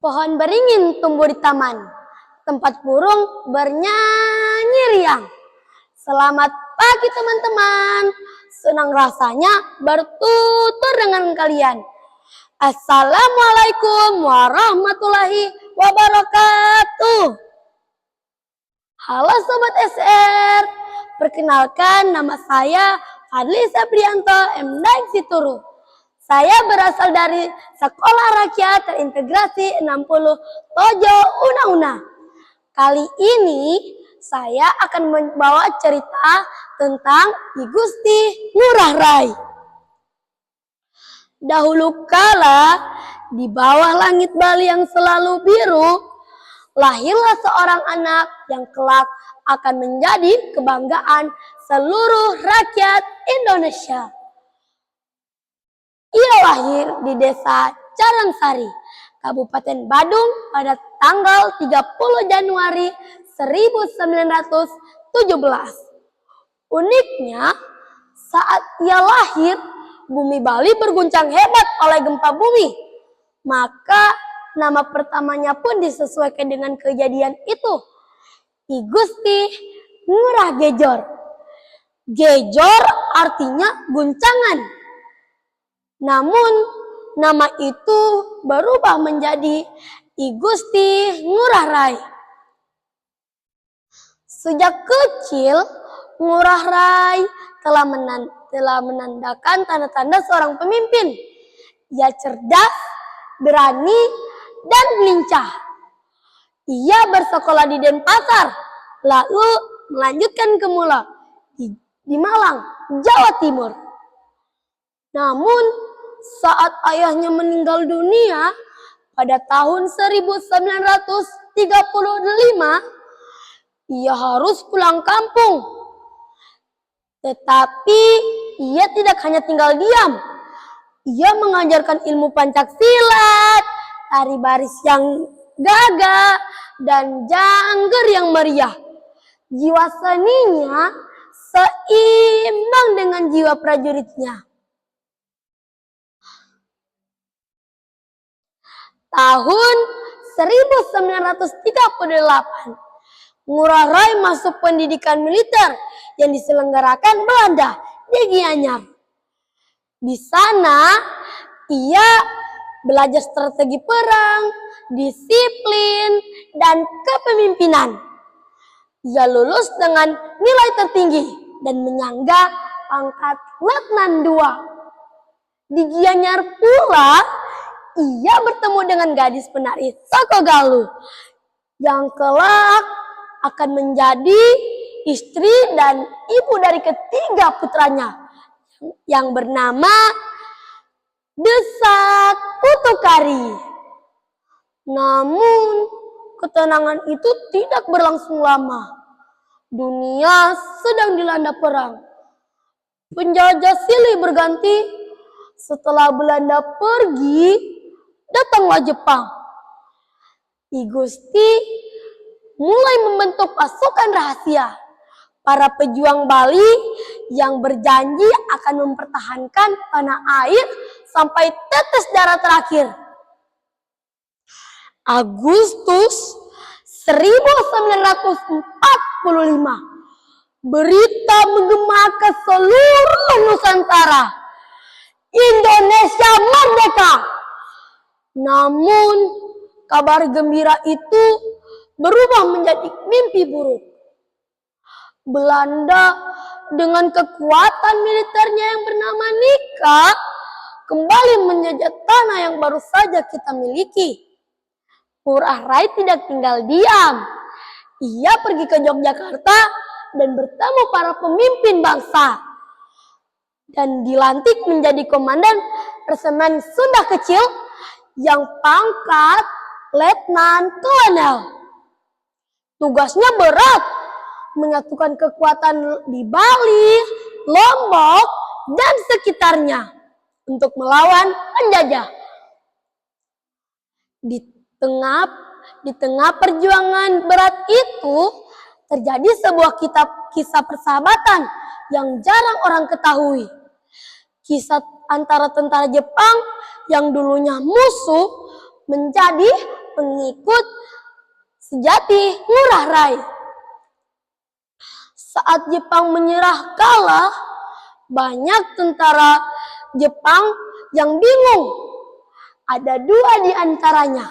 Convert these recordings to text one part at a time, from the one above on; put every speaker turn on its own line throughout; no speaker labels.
Pohon beringin tumbuh di taman, tempat burung bernyanyi riang. Selamat pagi teman-teman, senang rasanya bertutur dengan kalian. Assalamualaikum warahmatullahi wabarakatuh. Halo Sobat SR, perkenalkan nama saya Fadli Saprianto M.Daeng Situru. Saya berasal dari Sekolah Rakyat Terintegrasi 60 Tojo Una-Una. Kali ini saya akan membawa cerita tentang I Gusti Ngurah Rai. Dahulu kala, di bawah langit Bali yang selalu biru, lahirlah seorang anak yang kelak akan menjadi kebanggaan seluruh rakyat Indonesia. Ia lahir di desa Carangsari, Kabupaten Badung pada tanggal 30 Januari 1917. Uniknya, saat ia lahir, bumi Bali berguncang hebat oleh gempa bumi. Maka nama pertamanya pun disesuaikan dengan kejadian itu. I Gusti Ngurah Gejor. Gejor artinya guncangan. Namun, nama itu berubah menjadi I Gusti Ngurah Rai. Sejak kecil, Ngurah Rai telah menandakan tanda-tanda seorang pemimpin. Ia cerdas, berani, dan lincah. Ia bersekolah di Denpasar, lalu melanjutkan ke Mula di Malang, Jawa Timur. Namun, saat ayahnya meninggal dunia pada tahun 1935, ia harus pulang kampung. Tetapi ia tidak hanya tinggal diam. Ia mengajarkan ilmu Pancak-silat, tari baris yang gagah, dan jangger yang meriah. Jiwa seninya seimbang dengan jiwa prajuritnya. Tahun 1938, Ngurah Rai masuk pendidikan militer yang diselenggarakan Belanda di Gianyar. Di sana, ia belajar strategi perang, disiplin, dan kepemimpinan. Ia lulus dengan nilai tertinggi dan menyangga pangkat Letnan II. Di Gianyar pula, ia bertemu dengan gadis penari Sokogalu yang kelak akan menjadi istri dan ibu dari ketiga putranya yang bernama Desak Putukari. Namun, ketenangan itu tidak berlangsung lama. Dunia sedang dilanda perang. Penjajah silih berganti. Setelah Belanda pergi, datanglah Jepang. I Gusti mulai membentuk pasukan rahasia. Para pejuang Bali yang berjanji akan mempertahankan tanah air sampai tetes darah terakhir. Agustus 1945, berita menggema ke seluruh Nusantara. Indonesia merdeka. Namun, kabar gembira itu berubah menjadi mimpi buruk. Belanda dengan kekuatan militernya yang bernama Nika kembali menjajah tanah yang baru saja kita miliki. Ngurah Rai tidak tinggal diam. Ia pergi ke Yogyakarta dan bertemu para pemimpin bangsa. Dan dilantik menjadi komandan Resemen Sunda Kecil yang pangkat Letnan Kolonel. Tugasnya berat, menyatukan kekuatan di Bali, Lombok, dan sekitarnya untuk melawan penjajah. Di tengah perjuangan berat itu, terjadi sebuah kisah persahabatan yang jarang orang ketahui. Kisah antara tentara Jepang yang dulunya musuh menjadi pengikut sejati Ngurah Rai. Saat Jepang menyerah kalah, banyak tentara Jepang yang bingung. Ada dua di antaranya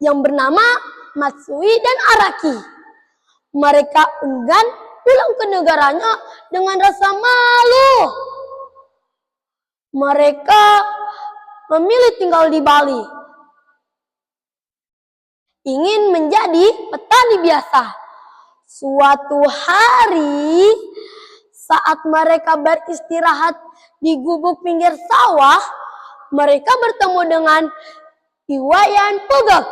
yang bernama Matsui dan Araki. Mereka enggan pulang ke negaranya dengan rasa malu. Mereka memilih tinggal di Bali, ingin menjadi petani biasa. Suatu hari, saat mereka beristirahat di gubuk pinggir sawah, mereka bertemu dengan Iwayan Pugak,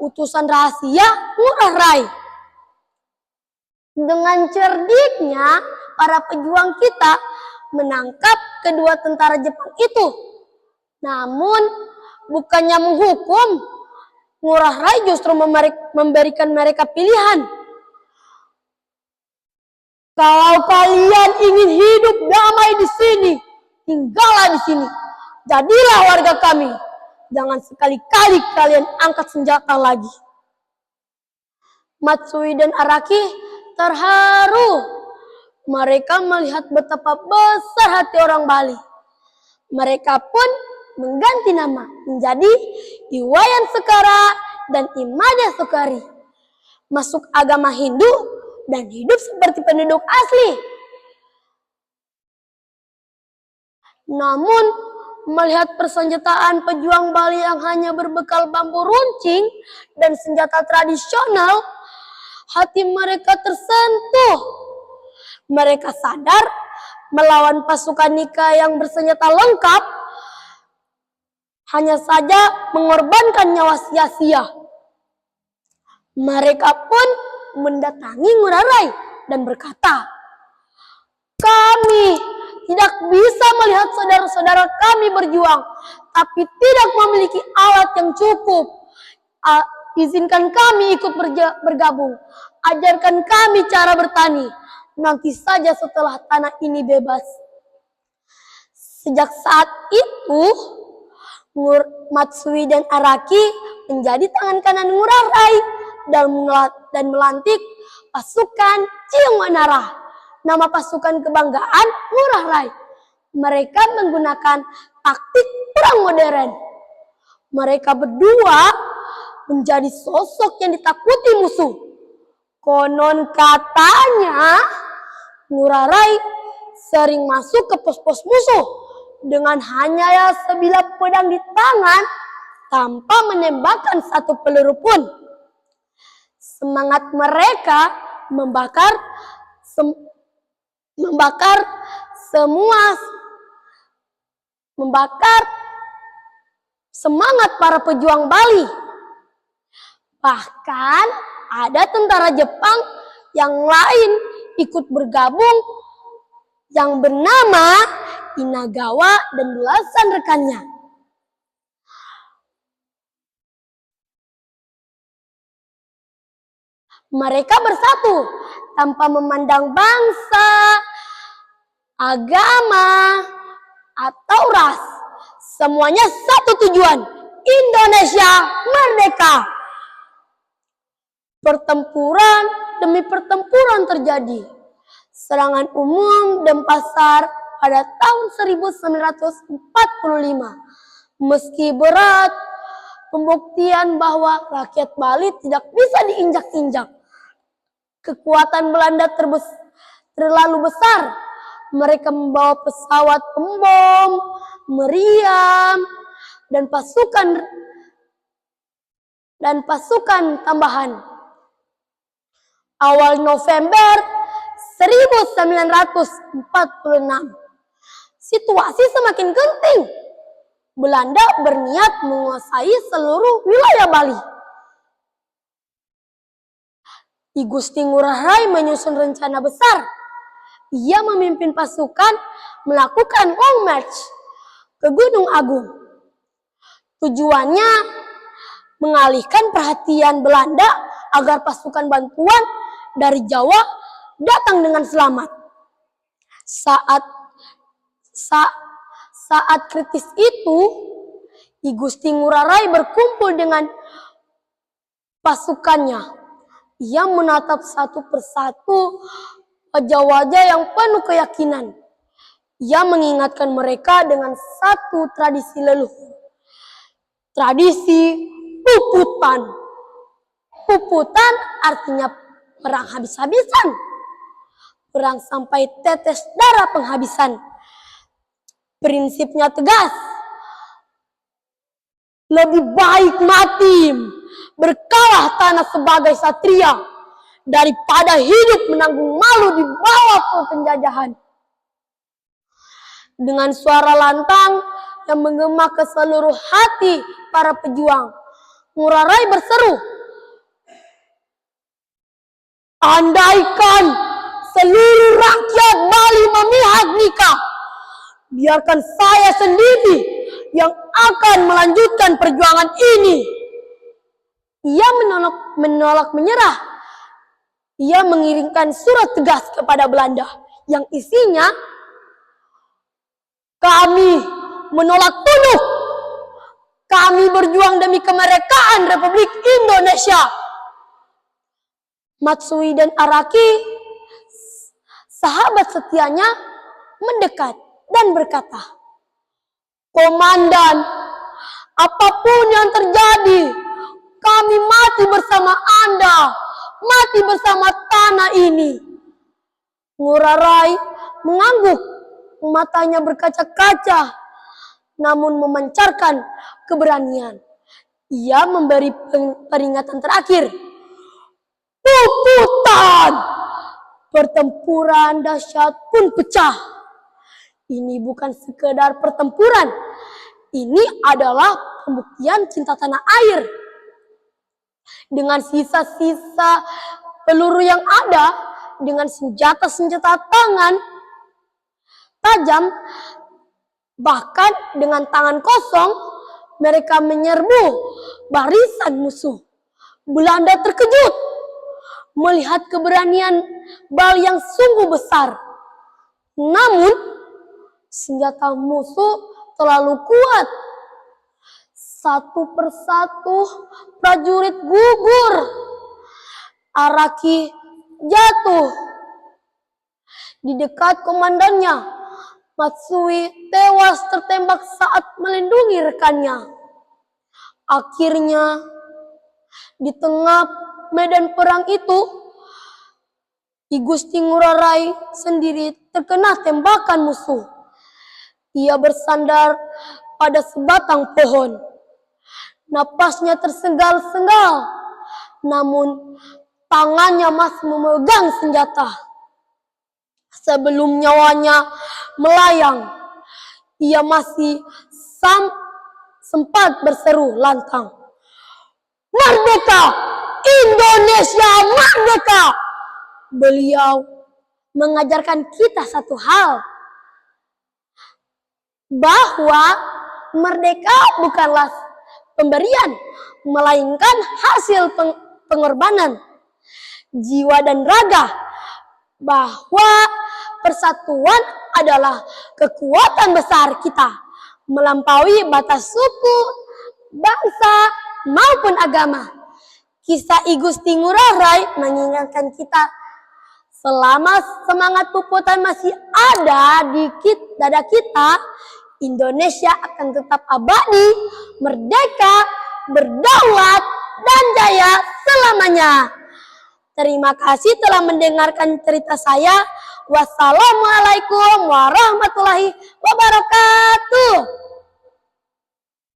utusan rahasia Ngurah Rai. Dengan cerdiknya, para pejuang kita menangkap kedua tentara Jepang itu. Namun, bukannya menghukum, Ngurah Rai justru memberikan mereka pilihan. Kalau kalian ingin hidup damai di sini, tinggallah di sini. Jadilah warga kami. Jangan sekali-kali kalian angkat senjata lagi. Matsui dan Araki terharu. Mereka melihat betapa besar hati orang Bali. Mereka pun mengganti nama menjadi Iwayan Sekara dan Imada Sukari. Masuk agama Hindu dan hidup seperti penduduk asli. Namun, melihat persenjataan pejuang Bali yang hanya berbekal bambu runcing dan senjata tradisional, hati mereka tersentuh. Mereka sadar melawan pasukan Nika yang bersenjata lengkap hanya saja mengorbankan nyawa sia-sia. Mereka pun mendatangi Ngurah Rai dan berkata, "Kami tidak bisa melihat saudara-saudara kami berjuang, tapi tidak memiliki alat yang cukup. Izinkan kami ikut bergabung. Ajarkan kami cara bertani. Nanti saja setelah tanah ini bebas." Sejak saat itu, Matsui dan Araki menjadi tangan kanan Ngurah Rai dan melantik pasukan Ciung Wanara, nama pasukan kebanggaan Ngurah Rai. Mereka menggunakan taktik perang modern. Mereka berdua menjadi sosok yang ditakuti musuh. Konon katanya, Ngurah Rai sering masuk ke pos-pos musuh dengan hanya sebilah pedang di tangan tanpa menembakkan satu peluru pun. Semangat mereka membakar semangat para pejuang Bali. Bahkan ada tentara Jepang yang lain ikut bergabung yang bernama Inagawa dan belasan rekannya. Mereka bersatu tanpa memandang bangsa, agama, atau ras. Semuanya satu tujuan, Indonesia merdeka. Pertempuran demi pertempuran terjadi. Serangan umum Denpasar pada tahun 1945. Meski berat, pembuktian bahwa rakyat Bali tidak bisa diinjak-injak. Kekuatan Belanda terlalu besar. Mereka membawa pesawat pembom, meriam, dan pasukan tambahan. Awal November 1946, situasi semakin genting. Belanda berniat menguasai seluruh wilayah Bali. I Gusti Ngurah Rai menyusun rencana besar. Ia memimpin pasukan melakukan long march ke Gunung Agung. Tujuannya mengalihkan perhatian Belanda agar pasukan bantuan dari Jawa datang dengan selamat. Saat kritis itu, I Gusti Ngurah Rai berkumpul dengan pasukannya. Ia menatap satu persatu wajah-wajah yang penuh keyakinan. Ia mengingatkan mereka dengan satu tradisi leluhur. Tradisi puputan. Puputan artinya perang habis-habisan. Perang sampai tetes darah penghabisan. Prinsipnya tegas. Lebih baik mati berkalah tanah sebagai satria daripada hidup menanggung malu di bawah penjajahan. Dengan suara lantang yang menggema ke seluruh hati para pejuang, Ngurah Rai berseru, andaikan seluruh rakyat Bali memihak nikah, biarkan saya sendiri yang akan melanjutkan perjuangan ini. Ia menolak menyerah. Ia mengirimkan surat tegas kepada Belanda yang isinya, kami menolak tunduk. Kami berjuang demi kemerdekaan Republik Indonesia. Matsui dan Araki, sahabat setianya, mendekat dan berkata, Komandan, apapun yang terjadi, kami mati bersama Anda, mati bersama tanah ini. Ngurah Rai mengangguk, matanya berkaca-kaca, namun memancarkan keberanian. Ia memberi peringatan terakhir. Puputan! Pertempuran dahsyat pun pecah. Ini bukan sekedar pertempuran. Ini adalah pembuktian cinta tanah air. Dengan sisa-sisa peluru yang ada, dengan senjata-senjata tangan tajam, bahkan dengan tangan kosong, mereka menyerbu barisan musuh. Belanda terkejut melihat keberanian Bali yang sungguh besar. Namun, senjata musuh terlalu kuat. Satu persatu prajurit gugur. Araki jatuh. Di dekat komandannya, Matsui tewas tertembak saat melindungi rekannya. Akhirnya, di tengah medan perang itu, I Gusti Ngurah Rai sendiri terkena tembakan musuh. Ia bersandar pada sebatang pohon. Napasnya tersengal-sengal, namun tangannya masih memegang senjata. Sebelum nyawanya melayang, ia masih sempat berseru lantang, Merdeka! Indonesia merdeka! Beliau mengajarkan kita satu hal, bahwa merdeka bukanlah pemberian, melainkan hasil pengorbanan jiwa dan raga, bahwa persatuan adalah kekuatan besar kita, melampaui batas suku, bangsa, maupun agama. Kisah I Gusti Ngurah Rai mengingatkan kita, selama semangat puputan masih ada di dada kita, Indonesia akan tetap abadi, merdeka, berdaulat, dan jaya selamanya. Terima kasih telah mendengarkan cerita saya. Wassalamualaikum warahmatullahi wabarakatuh.